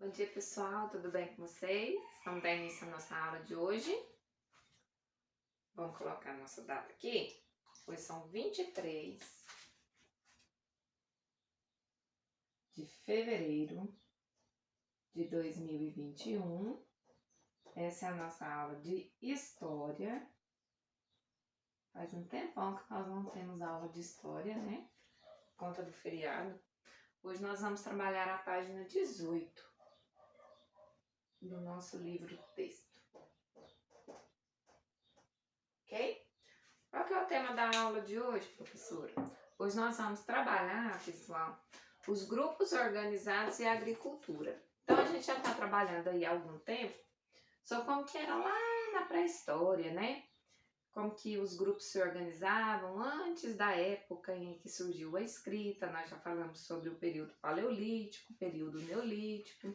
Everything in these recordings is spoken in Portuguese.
Bom dia, pessoal, tudo bem com vocês? Vamos dar início à nossa aula de hoje. Vamos colocar a nossa data aqui. Hoje são 23 de fevereiro de 2021. Essa é a nossa aula de História. Faz um tempão que nós não temos aula de História, né? Por conta do feriado. Hoje nós vamos trabalhar a página 18 do nosso livro texto. Ok? Qual que é o tema da aula de hoje, professora? Hoje nós vamos trabalhar, pessoal, os grupos organizados e a agricultura. Então, a gente já está trabalhando aí há algum tempo sobre como que era lá na pré-história, né? Como que os grupos se organizavam antes da época em que surgiu a escrita. Nós já falamos sobre o período paleolítico, período neolítico,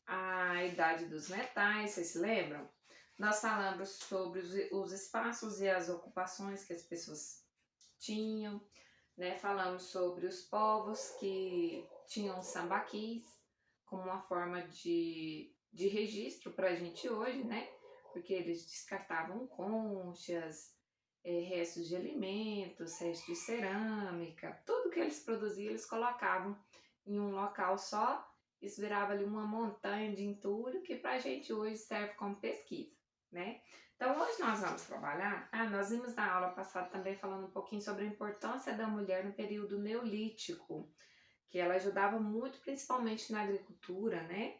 a idade dos metais, vocês se lembram? Nós falamos sobre os espaços e as ocupações que as pessoas tinham, né? Falamos sobre os povos que tinham sambaquis como uma forma de registro para a gente hoje, né? Porque eles descartavam conchas, restos de alimentos, restos de cerâmica, tudo que eles produziam eles colocavam em um local só. Isso virava ali uma montanha de entulho que para a gente hoje serve como pesquisa, né? Então hoje nós vamos trabalhar, nós vimos na aula passada também falando um pouquinho sobre a importância da mulher no período neolítico, que ela ajudava muito principalmente na agricultura, né?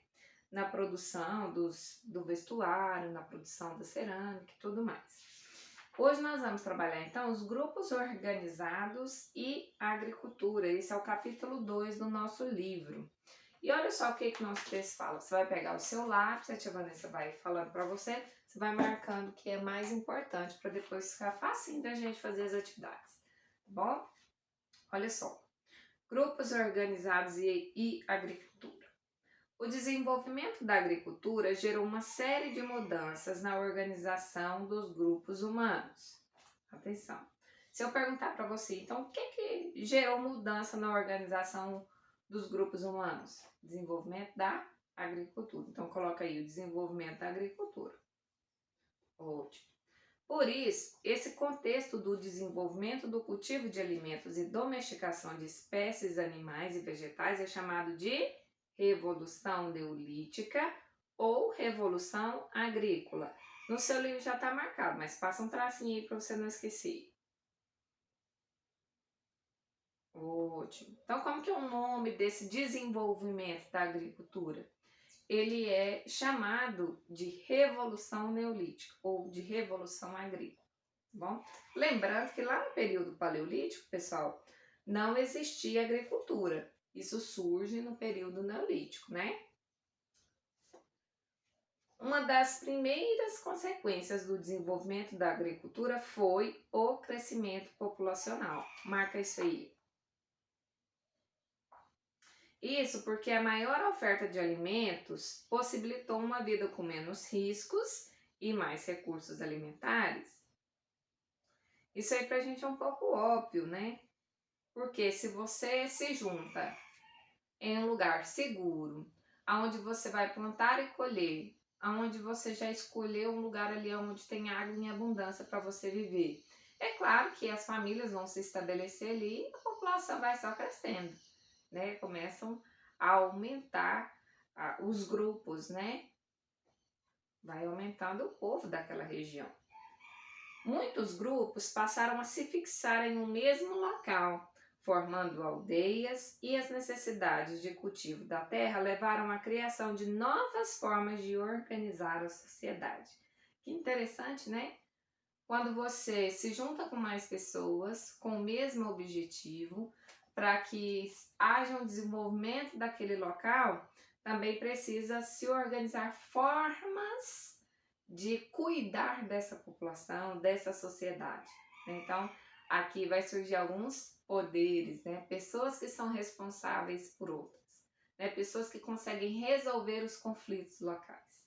Na produção do vestuário, na produção da cerâmica e tudo mais. Hoje nós vamos trabalhar então os grupos organizados e a agricultura. Esse é o capítulo 2 do nosso livro. E olha só o que o nosso texto fala. Você vai pegar o seu lápis, a tia Vanessa vai falando para você, você vai marcando o que é mais importante para depois ficar facinho da gente fazer as atividades. Tá bom? Olha só. Grupos organizados e agricultura. O desenvolvimento da agricultura gerou uma série de mudanças na organização dos grupos humanos. Atenção. Se eu perguntar para você, então, o que gerou mudança na organização dos grupos humanos? Desenvolvimento da agricultura. Então, coloca aí o desenvolvimento da agricultura. Ótimo. Por isso, esse contexto do desenvolvimento do cultivo de alimentos e domesticação de espécies animais e vegetais é chamado de Revolução Neolítica ou Revolução Agrícola. No seu livro já está marcado, mas passa um tracinho aí para você não esquecer. Ótimo. Então, como que é o nome desse desenvolvimento da agricultura? Ele é chamado de Revolução Neolítica ou de Revolução Agrícola. Bom, lembrando que lá no período paleolítico, pessoal, não existia agricultura. Isso surge no período neolítico, né? Uma das primeiras consequências do desenvolvimento da agricultura foi o crescimento populacional. Marca isso aí. Isso porque a maior oferta de alimentos possibilitou uma vida com menos riscos e mais recursos alimentares. Isso aí pra gente é um pouco óbvio, né? Porque se você se junta em um lugar seguro, aonde você vai plantar e colher, aonde você já escolheu um lugar ali onde tem água em abundância para você viver. É claro que as famílias vão se estabelecer ali e a população vai só crescendo, né? Começam a aumentar os grupos, né? Vai aumentando o povo daquela região. Muitos grupos passaram a se fixar em um mesmo local, formando aldeias, e as necessidades de cultivo da terra levaram à criação de novas formas de organizar a sociedade. Que interessante, né? Quando você se junta com mais pessoas com o mesmo objetivo, para que haja um desenvolvimento daquele local, também precisa se organizar formas de cuidar dessa população, dessa sociedade. Então, aqui vai surgir alguns poderes, né? Pessoas que são responsáveis por outras, né? Pessoas que conseguem resolver os conflitos locais.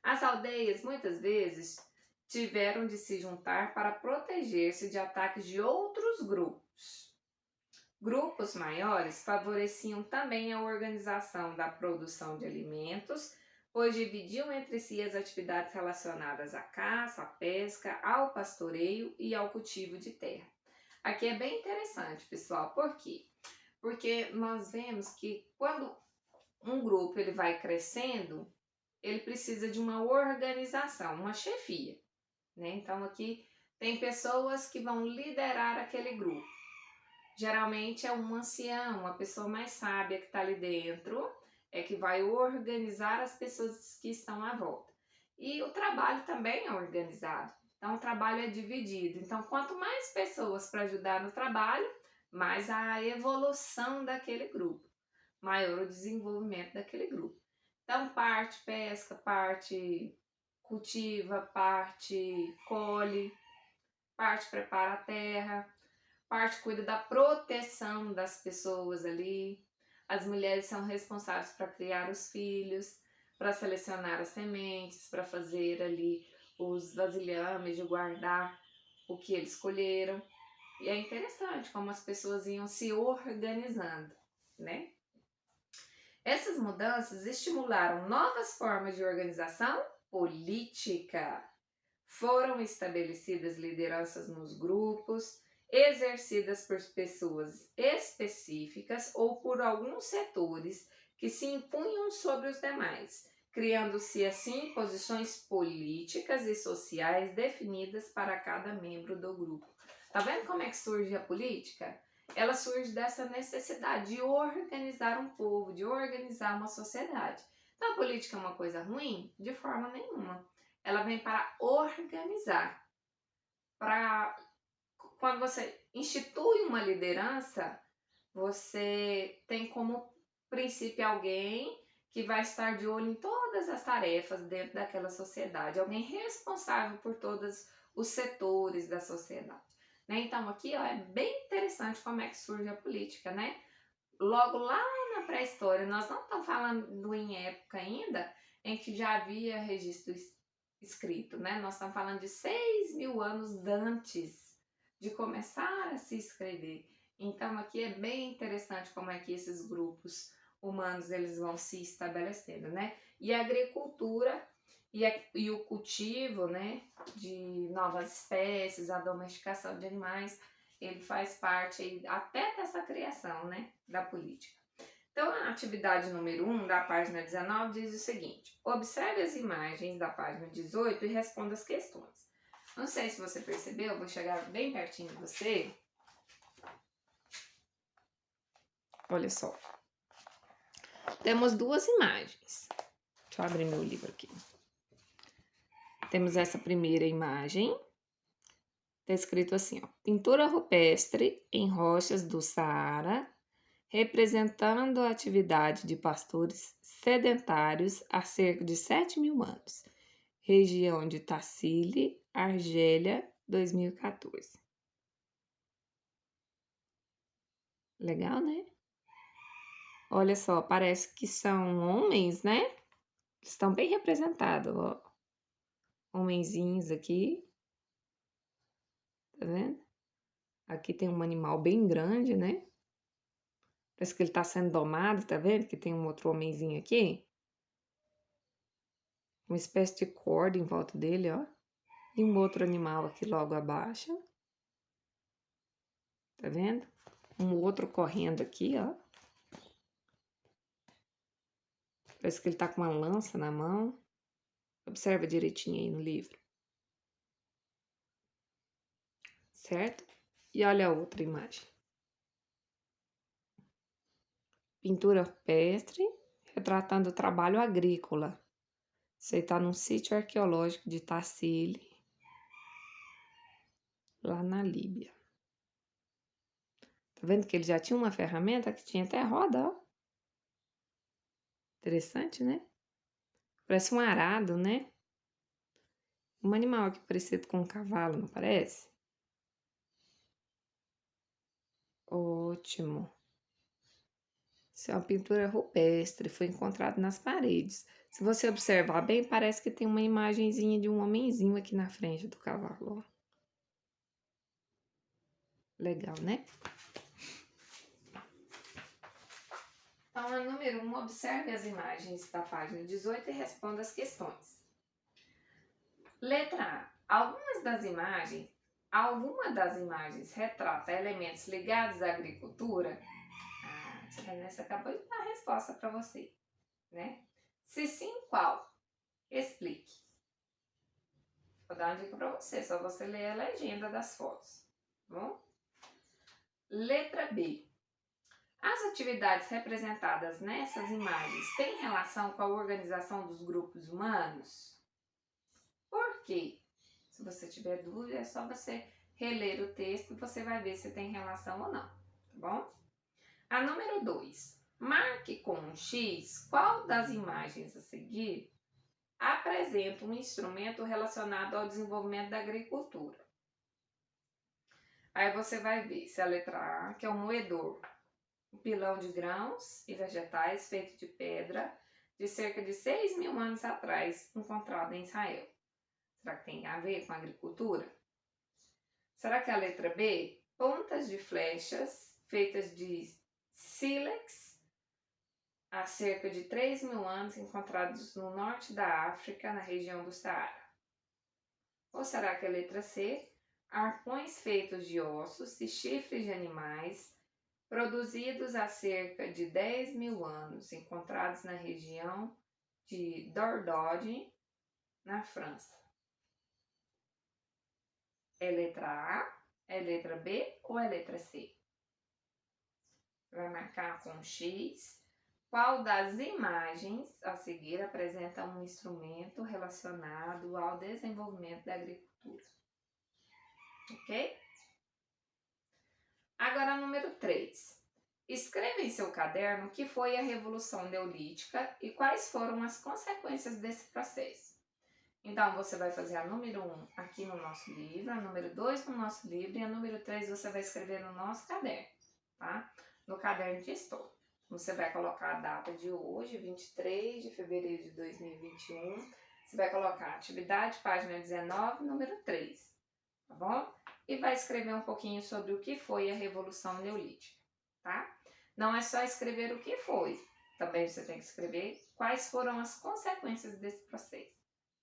As aldeias, muitas vezes, tiveram de se juntar para proteger-se de ataques de outros grupos. Grupos maiores favoreciam também a organização da produção de alimentos, pois dividiam entre si as atividades relacionadas à caça, à pesca, ao pastoreio e ao cultivo de terra. Aqui é bem interessante, pessoal, por quê? Porque nós vemos que quando um grupo ele vai crescendo, ele precisa de uma organização, uma chefia, né? Então aqui tem pessoas que vão liderar aquele grupo. Geralmente é um ancião, uma pessoa mais sábia que está ali dentro, é que vai organizar as pessoas que estão à volta. E o trabalho também é organizado. Então o trabalho é dividido. Então quanto mais pessoas para ajudar no trabalho, mais a evolução daquele grupo, maior o desenvolvimento daquele grupo. Então parte pesca, parte cultiva, parte colhe, parte prepara a terra, parte cuida da proteção das pessoas ali. As mulheres são responsáveis para criar os filhos, para selecionar as sementes, para fazer ali os vasilhames de guardar o que eles colheram. E é interessante como as pessoas iam se organizando, né? Essas mudanças estimularam novas formas de organização política. Foram estabelecidas lideranças nos grupos, exercidas por pessoas específicas ou por alguns setores que se impunham sobre os demais, criando-se assim posições políticas e sociais definidas para cada membro do grupo. Tá vendo como é que surge a política? Ela surge dessa necessidade de organizar um povo, de organizar uma sociedade. Então a política é uma coisa ruim? De forma nenhuma. Ela vem para organizar. Para quando você institui uma liderança, você tem como princípio alguém que vai estar de olho em todas as tarefas dentro daquela sociedade, alguém responsável por todos os setores da sociedade. Né? Então aqui ó, é bem interessante como é que surge a política, né? Logo lá na pré-história, nós não estamos falando em época ainda em que já havia registro escrito, né? Nós estamos falando de 6.000 anos antes de começar a se escrever. Então aqui é bem interessante como é que esses grupos humanos eles vão se estabelecendo, né? E a agricultura e o cultivo, né, de novas espécies, a domesticação de animais, ele faz parte aí, até dessa criação, né, da política. Então, a atividade número 1 da página 19 diz o seguinte: observe as imagens da página 18 e responda as questões. Não sei se você percebeu, eu vou chegar bem pertinho de você. Olha só. Temos duas imagens. Deixa eu abrir meu livro aqui. Temos essa primeira imagem. Está escrito assim, ó: pintura rupestre em rochas do Saara, representando a atividade de pastores sedentários há cerca de 7.000 anos. Região de Tassili, Argélia, 2014. Legal, né? Olha só, parece que são homens, né? Estão bem representados, ó. Homenzinhos aqui. Tá vendo? Aqui tem um animal bem grande, né? Parece que ele tá sendo domado, tá vendo? Que tem um outro homenzinho aqui. Uma espécie de corda em volta dele, ó. E um outro animal aqui logo abaixo. Tá vendo? Um outro correndo aqui, ó. Parece que ele tá com uma lança na mão. Observa direitinho aí no livro. Certo? E olha a outra imagem. Pintura rupestre, retratando o trabalho agrícola. Você está num sítio arqueológico de Tassili, lá na Líbia. Tá vendo que ele já tinha uma ferramenta que tinha até roda, ó. Interessante, né? Parece um arado, né? Um animal aqui parecido com um cavalo, não parece? Ótimo. Isso é uma pintura rupestre, foi encontrado nas paredes. Se você observar bem, parece que tem uma imagenzinha de um homenzinho aqui na frente do cavalo, ó. Legal, né? número 1, observe as imagens da página 18 e responda as questões. Letra A. Alguma das imagens retrata elementos ligados à agricultura? A Vanessa acabou de dar a resposta para você, né? Se sim, qual? Explique. Vou dar uma dica para você, só você ler a legenda das fotos, tá bom? Letra B. As atividades representadas nessas imagens têm relação com a organização dos grupos humanos? Por quê? Se você tiver dúvida, é só você reler o texto e você vai ver se tem relação ou não, tá bom? A número 2. Marque com um X qual das imagens a seguir apresenta um instrumento relacionado ao desenvolvimento da agricultura. Aí você vai ver se a letra A, que é um moedor, um pilão de grãos e vegetais feito de pedra de cerca de 6.000 anos atrás, encontrado em Israel. Será que tem a ver com a agricultura? Será que a letra B? Pontas de flechas feitas de sílex há cerca de 3.000 anos, encontrados no norte da África, na região do Saara. Ou será que a letra C? Arpões feitos de ossos e chifres de animais, produzidos há cerca de 10.000 anos, encontrados na região de Dordogne, na França. É letra A, é letra B ou é letra C? Vai marcar com X. Qual das imagens a seguir apresenta um instrumento relacionado ao desenvolvimento da agricultura? Ok? Agora, número 3. Escreva em seu caderno o que foi a Revolução Neolítica e quais foram as consequências desse processo. Então, você vai fazer a número 1 aqui no nosso livro, a número 2 no nosso livro e a número 3 você vai escrever no nosso caderno, tá? No caderno de estudo. Você vai colocar a data de hoje, 23 de fevereiro de 2021. Você vai colocar atividade, página 19, número 3, tá bom? E vai escrever um pouquinho sobre o que foi a Revolução Neolítica, tá? Não é só escrever o que foi, também você tem que escrever quais foram as consequências desse processo,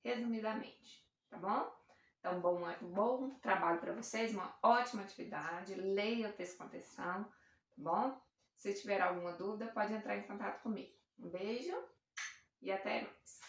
resumidamente, tá bom? Então, bom trabalho para vocês, uma ótima atividade, leia o texto com atenção, tá bom? Se tiver alguma dúvida, pode entrar em contato comigo. Um beijo e até mais!